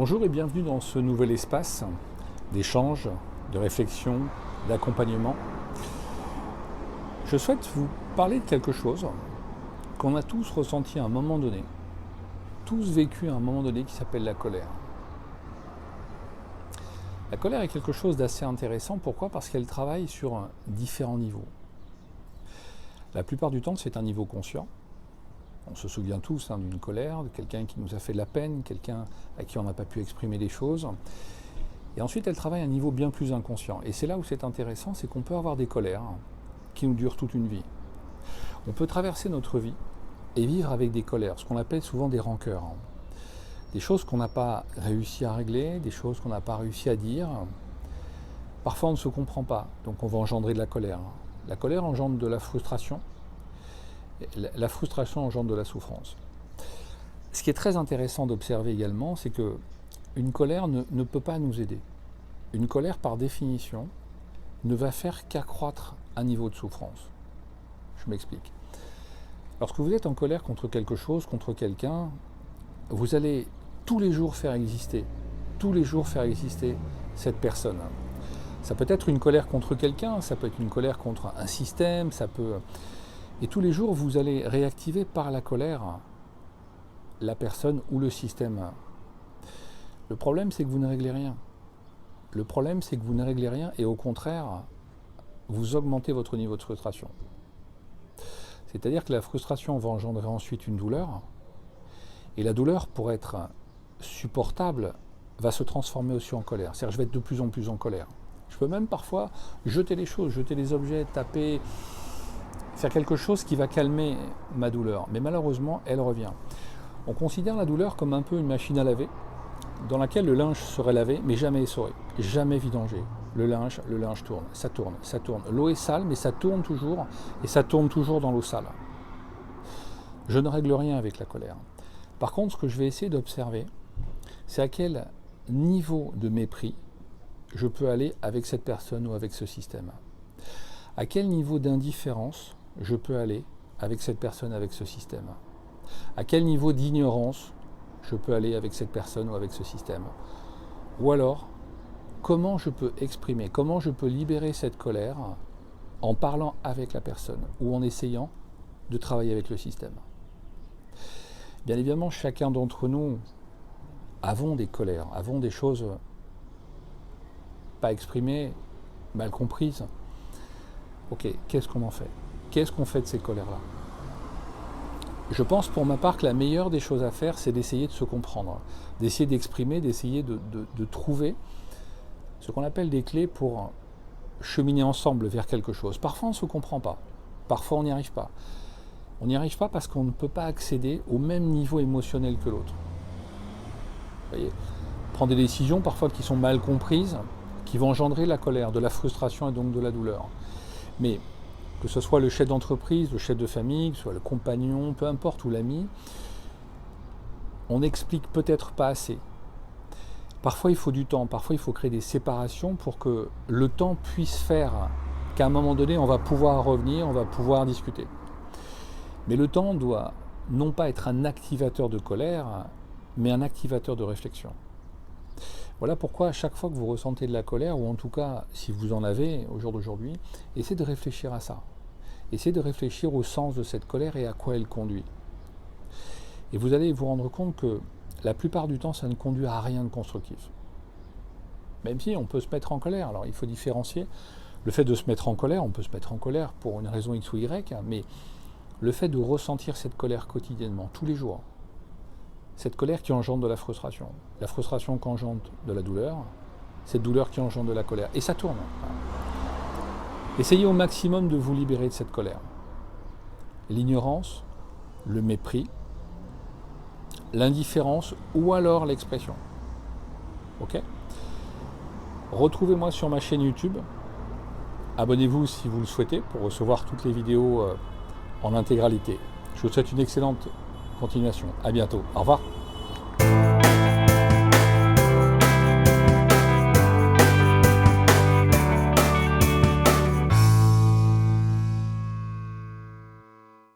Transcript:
Bonjour et bienvenue dans ce nouvel espace d'échange, de réflexion, d'accompagnement. Je souhaite vous parler de quelque chose qu'on a tous ressenti à un moment donné, tous vécu à un moment donné, qui s'appelle la colère. La colère est quelque chose d'assez intéressant. Pourquoi ? Parce qu'elle travaille sur différents niveaux. La plupart du temps, c'est un niveau conscient. On se souvient tous d'une colère, de quelqu'un qui nous a fait de la peine, quelqu'un à qui on n'a pas pu exprimer les choses. Et ensuite, elle travaille à un niveau bien plus inconscient. Et c'est là où c'est intéressant, c'est qu'on peut avoir des colères qui nous durent toute une vie. On peut traverser notre vie et vivre avec des colères, ce qu'on appelle souvent des rancœurs. Des choses qu'on n'a pas réussi à régler, des choses qu'on n'a pas réussi à dire. Parfois, on ne se comprend pas, donc on va engendrer de la colère. La colère engendre de la frustration. La frustration engendre de la souffrance. Ce qui est très intéressant d'observer également, c'est que une colère ne peut pas nous aider. Une colère, par définition, ne va faire qu'accroître un niveau de souffrance. Je m'explique. Lorsque vous êtes en colère contre quelque chose, contre quelqu'un, vous allez tous les jours faire exister cette personne. Ça peut être une colère contre quelqu'un, ça peut être une colère contre un système, ça peut... Et tous les jours, vous allez réactiver par la colère la personne ou le système. Le problème, c'est que vous ne réglez rien. Et au contraire, vous augmentez votre niveau de frustration. C'est-à-dire que la frustration va engendrer ensuite une douleur, et la douleur, pour être supportable, va se transformer aussi en colère. C'est-à-dire que je vais être de plus en plus en colère. Je peux même parfois jeter les choses, jeter les objets, taper... faire quelque chose qui va calmer ma douleur. Mais malheureusement, elle revient. On considère la douleur comme un peu une machine à laver, dans laquelle le linge serait lavé, mais jamais essoré, jamais vidangé. Le linge tourne, ça tourne, ça tourne. L'eau est sale, mais ça tourne toujours, et ça tourne toujours dans l'eau sale. Je ne règle rien avec la colère. Par contre, ce que je vais essayer d'observer, c'est à quel niveau de mépris je peux aller avec cette personne ou avec ce système. À quel niveau d'indifférence je peux aller avec cette personne, avec ce système? À quel niveau d'ignorance je peux aller avec cette personne ou avec ce système? Ou alors, comment je peux exprimer, comment je peux libérer cette colère en parlant avec la personne ou en essayant de travailler avec le système? Bien évidemment, chacun d'entre nous avons des colères, avons des choses pas exprimées, mal comprises. Ok, qu'est-ce qu'on en fait? Qu'est-ce qu'on fait de ces colères-là? Je pense pour ma part que la meilleure des choses à faire, c'est d'essayer de se comprendre, d'essayer d'exprimer, d'essayer de trouver ce qu'on appelle des clés pour cheminer ensemble vers quelque chose. Parfois on ne se comprend pas, parfois on n'y arrive pas. On n'y arrive pas parce qu'on ne peut pas accéder au même niveau émotionnel que l'autre. Vous voyez, prendre des décisions parfois qui sont mal comprises, qui vont engendrer la colère, de la frustration et donc de la douleur. Mais que ce soit le chef d'entreprise, le chef de famille, que ce soit le compagnon, peu importe, ou l'ami, on n'explique peut-être pas assez. Parfois il faut du temps, parfois il faut créer des séparations pour que le temps puisse faire qu'à un moment donné on va pouvoir revenir, on va pouvoir discuter. Mais le temps doit non pas être un activateur de colère, mais un activateur de réflexion. Voilà pourquoi à chaque fois que vous ressentez de la colère, ou en tout cas si vous en avez au jour d'aujourd'hui, essayez de réfléchir à ça. Essayez de réfléchir au sens de cette colère et à quoi elle conduit. Et vous allez vous rendre compte que la plupart du temps, ça ne conduit à rien de constructif. Même si on peut se mettre en colère. Alors il faut différencier. Le fait de se mettre en colère, on peut se mettre en colère pour une raison X ou Y, mais le fait de ressentir cette colère quotidiennement, tous les jours, cette colère qui engendre de la frustration qui engendre de la douleur, cette douleur qui engendre de la colère, et ça tourne. Essayez au maximum de vous libérer de cette colère. L'ignorance, le mépris, l'indifférence ou alors l'expression. Ok ? Retrouvez-moi sur ma chaîne YouTube. Abonnez-vous si vous le souhaitez pour recevoir toutes les vidéos en intégralité. Je vous souhaite une excellente continuation. À bientôt. Au revoir.